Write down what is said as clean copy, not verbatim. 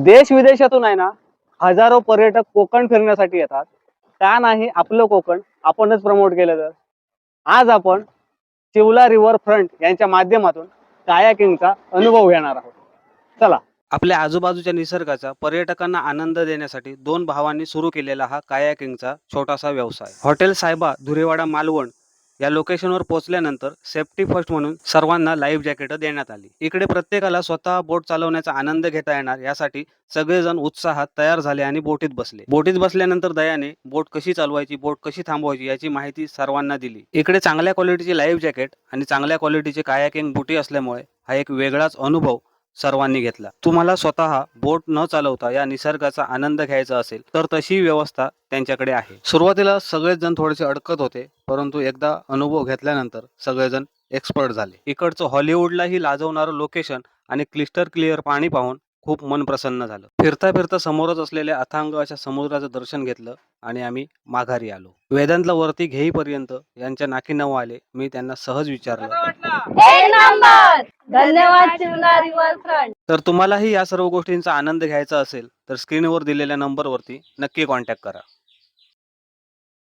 देश विदेशातून आहे ना हजारो पर्यटक कोकण फिरण्यासाठी येतात. का नाही आपलं कोकण आपणच प्रमोट केलं तर. आज आपण चिवला रिव्हर फ्रंट यांच्या माध्यमातून कायाकिंगचा अनुभव घेणार आहोत. चला. आपल्या आजूबाजूच्या निसर्गाचा पर्यटकांना आनंद देण्यासाठी दोन भावांनी सुरू केलेला हा कायाकिंगचा छोटासा व्यवसाय. हॉटेल साहेबा धुरेवाडा मालवण या लोकेशनवर पोहोचल्यानंतर सेफ्टी फर्स्ट म्हणून सर्वांना लाईफ जॅकेट देण्यात आली. इकडे प्रत्येकाला स्वतः बोट चालवण्याचा आनंद घेता येणार यासाठी सगळेजण उत्साहात तयार झाले आणि बोटीत बसले. बोटीत बसल्यानंतर दयाने बोट कशी चालवायची, बोट कशी थांबवायची याची माहिती सर्वांना दिली. इकडे चांगल्या क्वालिटीची लाईफ जॅकेट आणि चांगल्या क्वालिटीचे कायाकिंग बुटी असल्यामुळे हा एक वेगळाच अनुभव सर्वांनी घेतला. तुम्हाला स्वतः बोट न चालवता या निसर्गाचा आनंद घ्यायचा असेल तर तशी व्यवस्था त्यांच्याकडे आहे. सुरुवातीला सगळेच जण थोडेसे अडकत होते, परंतु एकदा अनुभव घेतल्यानंतर सगळेजण एक्सपर्ट झाले. इकडचं हॉलिवूडलाही लाजवणारं लोकेशन आणि क्लिस्टर क्लिअर पाणी पाहून खूप मन प्रसन्न झालं. फिरता फिरता समोरच असलेल्या अथांग अशा समुद्राचं दर्शन घेतलं आणि आम्ही माघारी आलो. वेदांतला वरती घेईपर्यंत यांच्या नाकी नऊ आले. मी त्यांना सहज विचारलं, एक नंबर, धन्यवाद चिवला रिव्हर फ्रंट. तर तुम्हालाही या सर्व गोष्टींचा आनंद घ्यायचा असेल तर स्क्रीनवर दिलेल्या नंबरवरती नक्की कॉन्टॅक्ट करा.